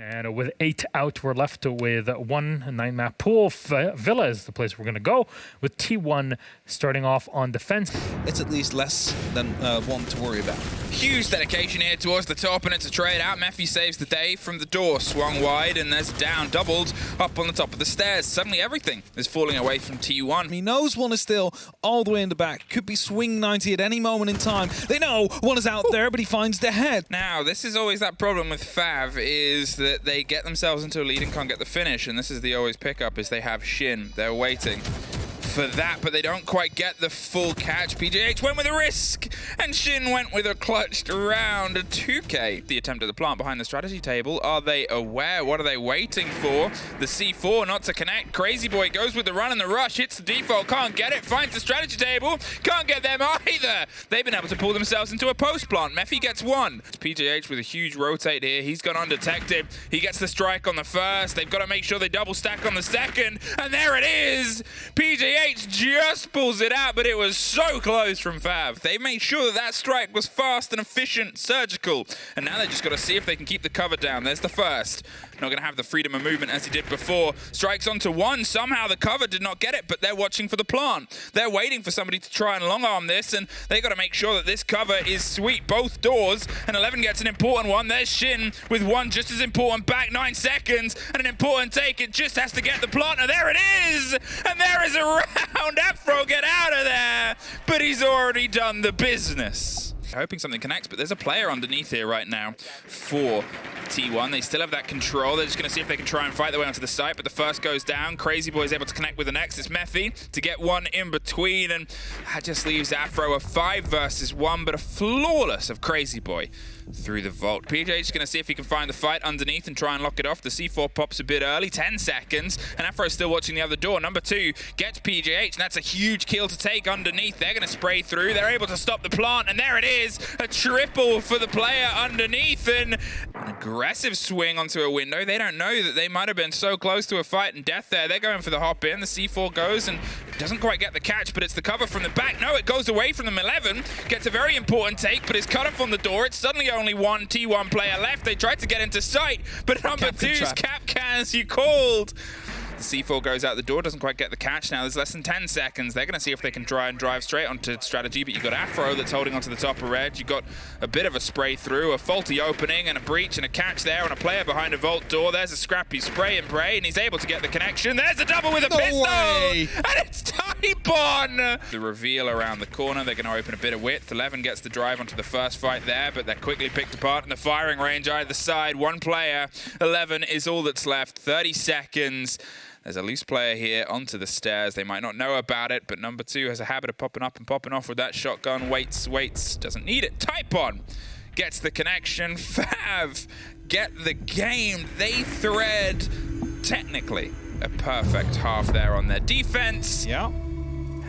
And with 8 out, we're left with 1 9-map pool. Villa is the place we're going to go, with T1 starting off on defense. It's at least less than one to worry about. Huge dedication here towards the top, and it's a trade out. Mephi saves the day from the door, swung wide, and there's a down, doubled up on the top of the stairs. Suddenly everything is falling away from T1. He knows one is still all the way in the back. Could be swing 90 at any moment in time. They know one is out there, but he finds the head. Now, this is always that problem with Fav, is that they get themselves into a lead and can't get the finish, and this is the always pickup, is they have Shin. They're waiting for that, but they don't quite get the full catch. PJH went with a risk, and Shin went with a clutched round. 2K, the attempt at the plant behind the strategy table. Are they aware? What are they waiting for? The C4 not to connect. Crazy Boy goes with the run and the rush, hits the default, can't get it, finds the strategy table, can't get them either. They've been able to pull themselves into a post plant. Mephi gets one. It's PJH with a huge rotate here. He's gone undetected. He gets the strike on the first. They've got to make sure they double stack on the second, and there it is. PJH just pulls it out, but it was so close from Fav. They made sure that that strike was fast and efficient, surgical, and now they just got to see if they can keep the cover down. There's the first. Not going to have the freedom of movement as he did before. Strikes onto one. Somehow the cover did not get it, but they're watching for the plant. They're waiting for somebody to try and long arm this, and they got to make sure that this cover is sweet. Both doors, and 11 gets an important one. There's Shin with one just as important back. 9 seconds, and an important take. It just has to get the plant, and there it is! And there is a round. Afro, get out of there! But he's already done the business. Hoping something connects, but there's a player underneath here right now for T1. They still have that control. They're just going to see if they can try and fight their way onto the site, but the first goes down. Crazy Boy is able to connect with the next. It's Mephi to get one in between, and that just leaves Afro a 5 versus 1, but a flawless of Crazy Boy through the vault. PJ is going to see if he can find the fight underneath and try and lock it off. The C4 pops a bit early, 10 seconds, and Afro's still watching the other door. Number 2 gets PJH, and that's a huge kill to take underneath. They're going to spray through. They're able to stop the plant, and there it is, a triple for the player underneath, and an aggressive swing onto a window. They don't know that they might have been so close to a fight and death there. They're going for the hop in. The C4 goes, and it doesn't quite get the catch, but it's the cover from the back. No, it goes away from them. 11 gets a very important take, but is cut off on the door. It's suddenly only one T1 player left. They tried to get into sight, but number 2's Capcan, as you called. The C4 goes out the door, doesn't quite get the catch. Now there's less than 10 seconds. They're going to see if they can try and drive straight onto strategy, but you've got Afro that's holding onto the top of red. You've got a bit of a spray through, a faulty opening, and a breach, and a catch there, and a player behind a vault door. There's a scrappy spray and pray, and he's able to get the connection. There's a double with a pistol! And it's Typon! The reveal around the corner, they're going to open a bit of width. 11 gets the drive onto the first fight there, but they're quickly picked apart in the firing range either side. One player, 11 is all that's left. 30 seconds. There's a loose player here onto the stairs. They might not know about it, but number 2 has a habit of popping up and popping off with that shotgun. Waits, doesn't need it. Typon gets the connection. Fav get the game. They thread, technically, a perfect half there on their defense. Yeah.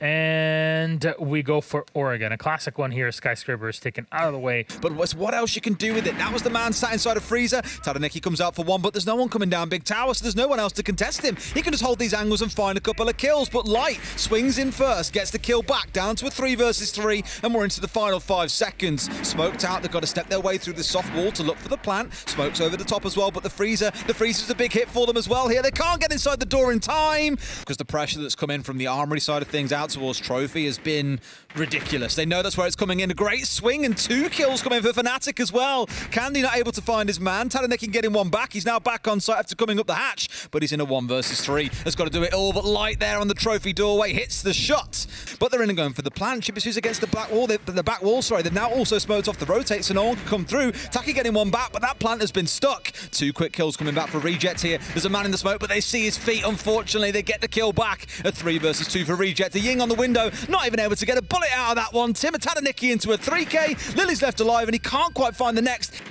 And we go for Oregon. A classic one here. Skyscraper is taken out of the way. But what else you can do with it? That was the man sat inside a freezer. TALON comes out for one, but there's no one coming down Big Tower, so there's no one else to contest him. He can just hold these angles and find a couple of kills, but Light swings in first, gets the kill back, down to a 3 versus 3, and we're into the final 5 seconds. Smoked out, they've got to step their way through the soft wall to look for the plant. Smokes over the top as well, but the freezer's a big hit for them as well here. They can't get inside the door in time, because the pressure that's come in from the armory side of things out towards Trophy has been ridiculous. They know that's where it's coming in. A great swing and 2 kills coming for FNATIC as well. Candy not able to find his man. TALON getting one back. He's now back on site after coming up the hatch, but he's in a 1 versus 3. Has got to do it all, but Light there on the Trophy doorway hits the shot. But they're in and going for the plant. Chibisus against the back wall. The back wall, sorry. They've now also smoked off the rotate, so no one can come through. Taki getting one back, but that plant has been stuck. 2 quick kills coming back for Reject here. There's a man in the smoke, but they see his feet. Unfortunately, they get the kill back. A 3 versus 2 for Reject. The Ying on the window, not even able to get a bullet out of that one. Tim TALON into a 3K. Lily's left alive, and he can't quite find the next.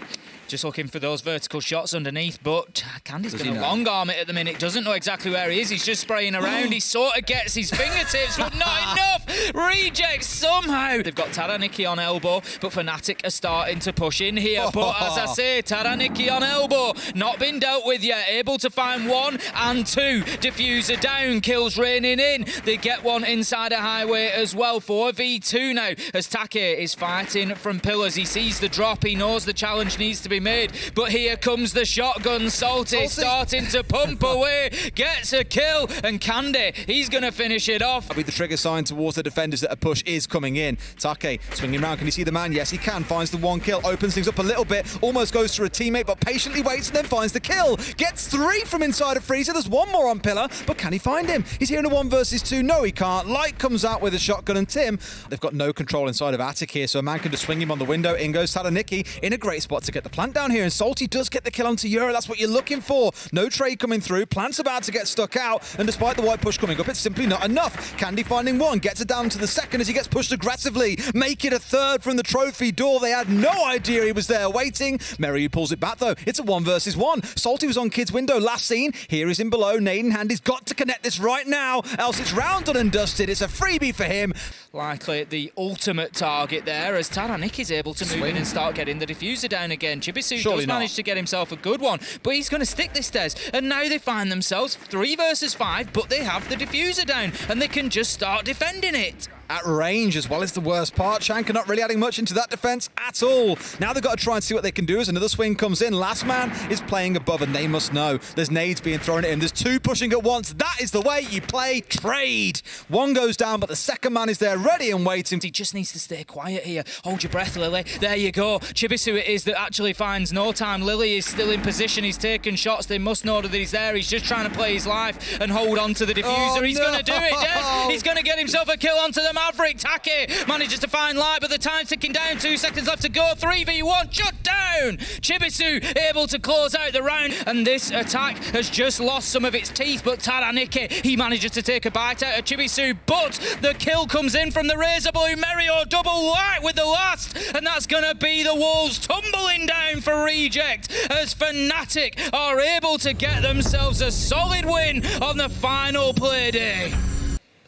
Just looking for those vertical shots underneath, but Candy's going to long arm it at the minute. Doesn't know exactly where he is. He's just spraying around. He sort of gets his fingertips, but not enough. Rejects somehow. They've got TALON on elbow, but FNATIC are starting to push in here. But as I say, TALON on elbow, not been dealt with yet. Able to find 1 and 2. Diffuser down, kills raining in. They get one inside a highway as well. 4v2 now, as Take is fighting from pillars. He sees the drop. He knows the challenge needs to be very mid. But here comes the shotgun. Salty starting to pump away, gets a kill, and Candy, he's going to finish it off. That'll be the trigger sign towards the defenders that a push is coming in. Take swinging around. Can you see the man? Yes, he can. Finds the one kill. Opens things up a little bit. Almost goes through a teammate, but patiently waits and then finds the kill. Gets 3 from inside of Freezer. There's one more on Pillar, but can he find him? He's here in a 1 versus 2. No, he can't. Light comes out with a shotgun, and Tim, they've got no control inside of APAC here, so a man can just swing him on the window. In goes TALON in a great spot to get the plant down here, and Salty does get the kill onto Euro. That's what you're looking for. No trade coming through. Plant's about to get stuck out, and despite the white push coming up, it's simply not enough. Candy finding one, gets it down to the second as he gets pushed aggressively. Make it a third from the trophy door. They had no idea he was there waiting. Merry pulls it back though. It's a 1 versus 1. Salty was on Kid's window last seen. Here he's in below. Nade in hand. He's got to connect this right now, else it's round done and dusted. It's a freebie for him. Likely the ultimate target there as TALON is able to move in and start getting the diffuser down again. Chibisu does manage to get himself a good one, but he's going to stick this, Des. And now they find themselves 3 versus 5, but they have the diffuser down and they can just start defending it. At range as well is the worst part. Shank not really adding much into that defense at all. Now they've got to try and see what they can do as another swing comes in. Last man is playing above and they must know. There's nades being thrown at him. There's 2 pushing at once. That is the way you play trade. 1 goes down, but the second man is there ready and waiting. He just needs to stay quiet here. Hold your breath, Lily. There you go. Chibisu it is that actually finds no time. Lily is still in position. He's taking shots. They must know that he's there. He's just trying to play his life and hold on to the diffuser. He's going to do it, Des. He's going to get himself a kill onto the Maverick. Take manages to find Light, but the time's ticking down. 2 seconds left to go. 3v1 shut down. Chibisu able to close out the round, and this attack has just lost some of its teeth, but TALON, he manages to take a bite out of Chibisu, but the kill comes in from the Razor Blue. Merio double Light with the last, and that's gonna be the walls tumbling down for Reject as FNATIC are able to get themselves a solid win on the final play day.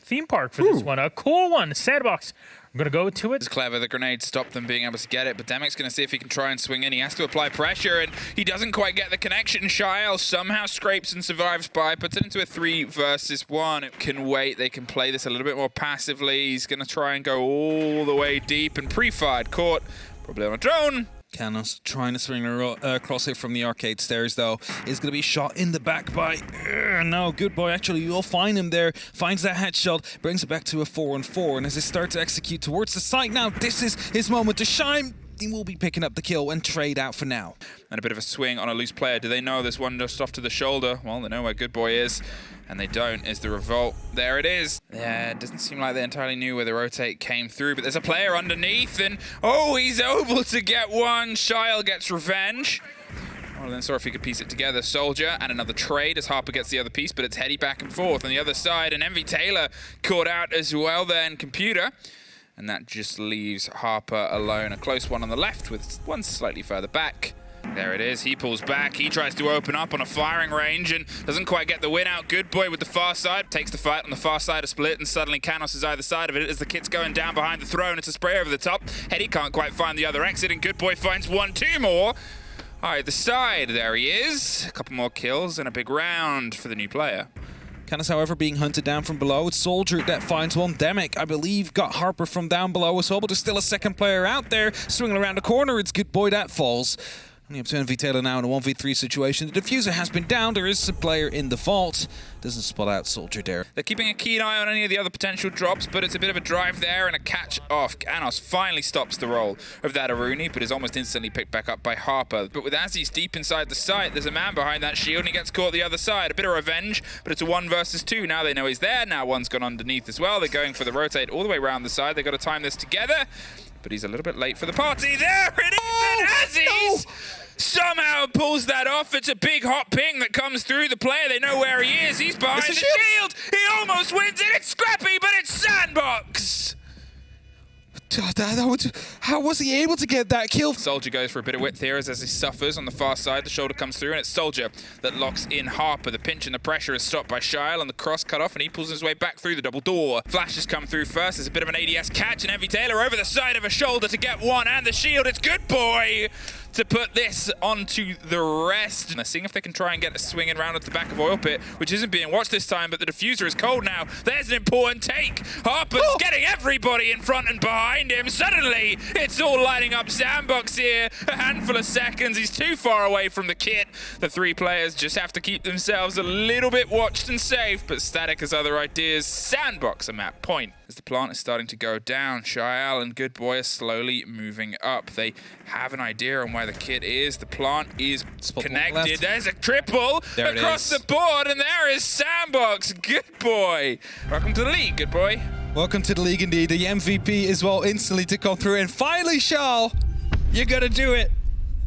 Theme park for this one. A cool one. SANDBOX. I'm going to go to it. It's clever. The grenade stopped them being able to get it, but Demic's going to see if he can try and swing in. He has to apply pressure, and he doesn't quite get the connection. Shyle somehow scrapes and survives by, puts it into a 3 versus 1. It can wait. They can play this a little bit more passively. He's going to try and go all the way deep and pre-fired. Caught, probably on a drone. Canos trying to swing across it from the arcade stairs, though, is going to be shot in the back by... no, GoodBoy actually will find him there, finds that headshot, brings it back to a 4-on-4, and as they start to execute towards the site now, this is his moment to shine. He will be picking up the kill and trade out for now. And a bit of a swing on a loose player. Do they know there's one just off to the shoulder? Well, they know where GoodBoy is, and they don't. Is the revolt. There it is. Yeah, it doesn't seem like they entirely knew where the rotate came through, but there's a player underneath, and oh, he's able to get one. Shyle gets revenge. Well, then saw if he could piece it together. Soldier and another trade as Harper gets the other piece, but it's heady back and forth on the other side, and Envy Taylor caught out as well then. Computer. And that just leaves Harper alone. A close one on the left with one slightly further back. There it is. He pulls back. He tries to open up on a firing range and doesn't quite get the win out. GoodBoy with the far side. Takes the fight on the far side, a split, and suddenly Canos is either side of it as the kit's going down behind the throne. It's a spray over the top. Heady can't quite find the other exit, and GoodBoy finds 1-2 more. Either side. There he is. A couple more kills and a big round for the new player. Canis, however, being hunted down from below. It's Soldier that finds one. Demic, I believe, got Harper from down below as well, but there's still a second player out there. Swinging around the corner, it's GoodBoy that falls. Only up to Envy Taylor now in a 1v3 situation. The diffuser has been down. There is a player in the vault. Doesn't spot out Soldier there. They're keeping a keen eye on any of the other potential drops, but it's a bit of a drive there and a catch off. Canos finally stops the roll of that Aruni, but is almost instantly picked back up by Harper. But with Azzy's deep inside the site, there's a man behind that shield and he gets caught the other side. A bit of revenge, but it's a 1 versus 2. Now they know he's there. Now one's gone underneath as well. They're going for the rotate all the way around the side. They've got to time this together, but he's a little bit late for the party. There it is, and Azzy's somehow pulls that off. It's a big hot ping that comes through the player. They know where he is. He's behind the shield. He almost wins it. It's scrappy, but it's SANDBOX. How was he able to get that kill? Soldier goes for a bit of width here as he suffers on the far side. The shoulder comes through, and it's Soldier that locks in Harper. The pinch and the pressure is stopped by Shyle, and the cross cut off, and he pulls his way back through the double door. Flashes come through first. There's a bit of an ADS catch, and Envy Taylor over the side of a shoulder to get one, and the shield. It's GoodBoy to put this onto the rest. And they're seeing if they can try and get a swing in round at the back of Oil Pit, which isn't being watched this time, but the diffuser is cold now. There's an important take. Harper's getting everybody in front and behind. find him. Suddenly, it's all lining up. SANDBOX here. A handful of seconds. He's too far away from the kit. The three players just have to keep themselves a little bit watched and safe, but Static has other ideas. SANDBOX a map point. As the plant is starting to go down, Shyal and GoodBoy are slowly moving up. They have an idea on where the kit is. The plant is connected. There's a triple across the board, and there is SANDBOX. GoodBoy. Welcome to the league, GoodBoy. Welcome to the league indeed. The MVP as well instantly to come through. And finally, Shyal, you're going to do it.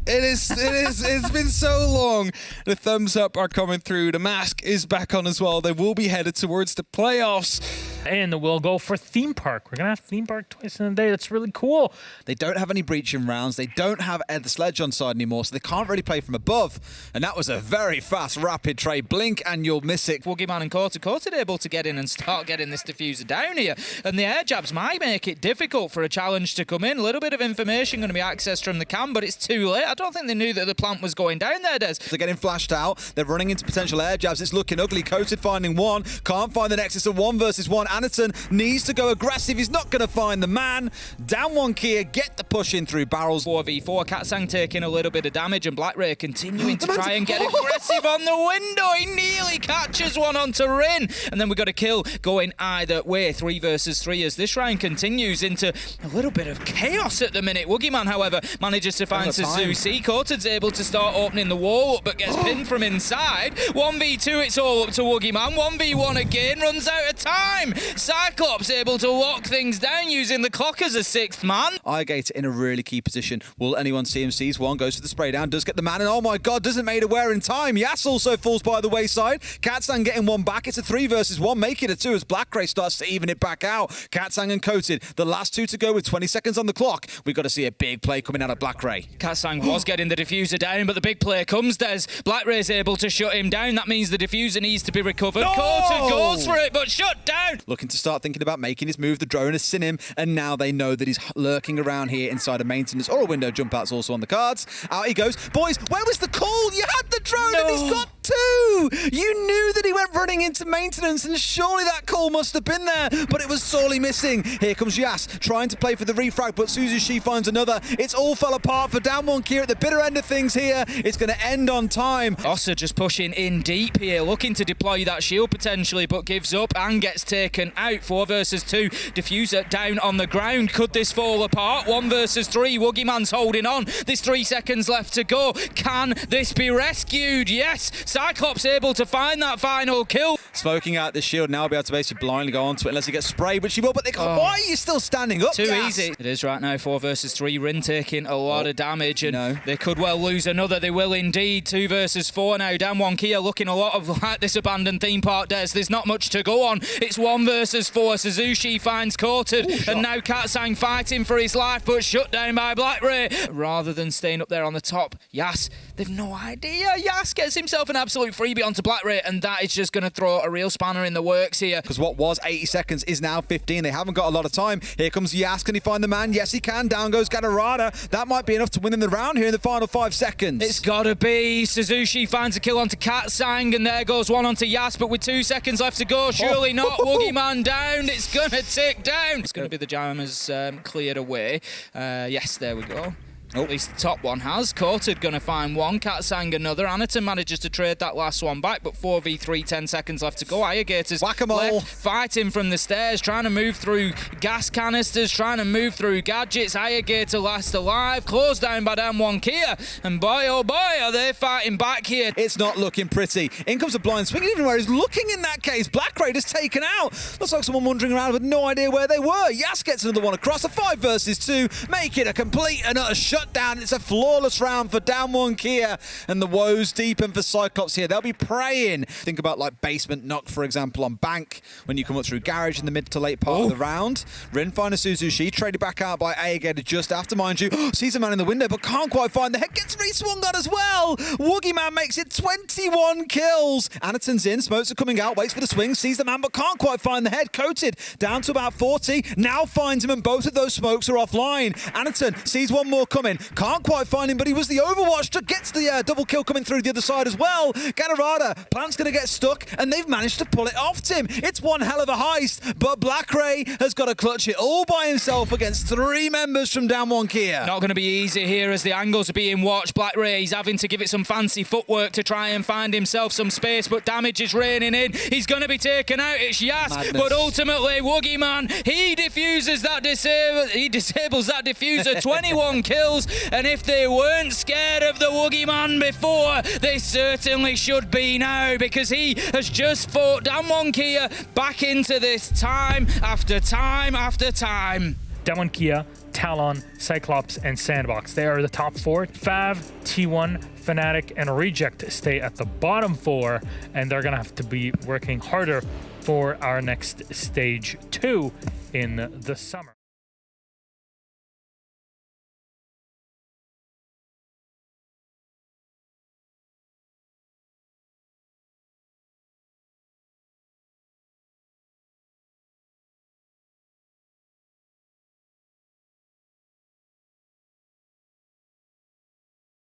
It's been so long. The thumbs up are coming through. The mask is back on as well. They will be headed towards the playoffs. And we'll go for theme park. We're going to have theme park twice in a day. That's really cool. They don't have any breaching rounds. They don't have the sledge on side anymore, so they can't really play from above. And that was a very fast, rapid trade. Blink and you'll miss it. WOOGIMAN and Quarter able to get in and start getting this diffuser down here. And the air jabs might make it difficult for a challenge to come in. A little bit of information going to be accessed from the cam, but it's too late. I don't think they knew that the plant was going down there, Des. They're getting flashed out. They're running into potential air jabs. It's looking ugly. Coated finding one. Can't find the next. It's a 1 versus 1. Anderton needs to go aggressive. He's not going to find the man. Down one Kia. Get the push in through barrels. 4v4. Katsang taking a little bit of damage and BlackRay continuing to try and get aggressive on the window. He nearly catches one onto Rin. And then we've got a kill going either way. 3 versus 3 as this round continues into a little bit of chaos at the minute. WOOGIMAN, however, manages to find Suzuki. Quarter's able to start opening the wall up, but gets pinned from inside. 1v2, it's all up to WOOGIMAN. 1v1 again, runs out of time. CYCLOPS able to lock things down using the clock as a 6th man. iGate in a really key position. Will anyone see him? Sees one, goes for the spray down, does get the man, and oh my god, doesn't made aware in time. Yas also falls by the wayside. Katsang getting one back. It's a 3 versus 1, make it a 2 as BlackRay starts to even it back out. Katsang and Coated, the last 2 to go with 20 seconds on the clock. We've got to see a big play coming out of BlackRay. Katsang was getting the diffuser down, but the big play comes, Des. BlackRay's able to shut him down. That means the diffuser needs to be recovered. No! Quarter goes for it, but shut down. Looking to start thinking about making his move. The drone has seen him, and now they know that he's lurking around here inside of maintenance, or a window jump out's also on the cards. Out he goes. Boys, where was the call? You had the drone and he's got 2. You knew that he went running into maintenance, and surely that call must have been there, but it was sorely missing. Here comes Yas, trying to play for the refrag, but Suzuki finds another. It's all fell apart for down one Kia at the bitter end of things here. It's going to end on time. Ossa just pushing in deep here, looking to deploy that shield potentially, but gives up and gets taken out. 4 versus 2. Diffuser down on the ground. Could this fall apart? 1 versus 3. WOOGIMAN's holding on. There's 3 seconds left to go. Can this be rescued? Yes. CYCLOPS able to find that final kill. Smoking out the shield, now be able to basically blindly go onto it unless he gets sprayed, but she will. But they can't. Why are you still standing up? Too easy. It is right now. 4 versus 3. Rin taking a lot of damage, and they could well lose another. They will indeed. 2 versus 4 now. Down one Kia looking a lot of like this abandoned theme park, Des. There's not much to go on. It's 1 versus 4. Suzuki finds Quartered, and now Katsang fighting for his life, but shut down by BlackRay. Rather than staying up there on the top, Yas, they've no idea. Yas gets himself an absolute freebie onto BlackRay, and that is just going to throw a real spanner in the works here. Because what was 80 seconds is now 15. They haven't got a lot of time. Here comes Yas. Can he find the man? Yes, he can. Down goes Gadarada. That might be enough to win in the round here in the final 5 seconds. It's got to be. Suzuki finds a kill onto Katsang, and there goes one onto Yas, but with 2 seconds left to go, surely not. WOOGIMAN down. It's going to tick down. It's going to be the jammers cleared away. Yes, there we go. At least the top one has. Quartered going to find one. Katsang another. Anaton manages to trade that last one back, but 4v3, 10 seconds left to go. Iagators Whack-a-mole. fighting from the stairs, trying to move through gas canisters, trying to move through gadgets. Iagator last alive, closed down by down one Kia. And boy, oh boy, are they fighting back here. It's not looking pretty. In comes a blind swing, even where he's looking in that case. BlackRay is taken out. Looks like someone wandering around with no idea where they were. Yas gets another one across. A 5 versus 2. Make it a complete and utter shutdown. It's a flawless round for down one Kia, and the woes deepen for CYCLOPS here. They'll be praying. Think about like basement knock, for example, on bank when you come up through garage in the mid to late part of the round. Rin finds Suzuki, traded back out by Agator just after, mind you. Sees a man in the window, but can't quite find the head. Gets re-swung on as well. WOOGIMAN makes it 21 kills. Anaton's in, smokes are coming out, waits for the swing, sees the man, but can't quite find the head. Coated down to about 40. Now finds him, and both of those smokes are offline. Anaton sees one more coming. coming. Can't quite find him, but he was the Overwatch that gets the double kill coming through the other side as well. Ganorada, Plant's going to get stuck, and they've managed to pull it off, Tim. It's one hell of a heist, but Black Ray has got to clutch it all by himself against 3 members from DWG KIA. Not going to be easy here as the angles are being watched. Black Ray, he's having to give it some fancy footwork to try and find himself some space, but damage is raining in. He's going to be taken out. It's Yas, but ultimately WOOGIMAN, he defuses that he disables that diffuser. 21 kills, and if they weren't scared of the WOOGIMAN before, they certainly should be now, because he has just fought DWG KIA back into this time after time after time. DWG KIA, TALON, CYCLOPS, and SANDBOX. They are the top 4. Fav, T1, FNATIC, and Reject stay at the bottom 4, and they're going to have to be working harder for our next stage 2 in the summer.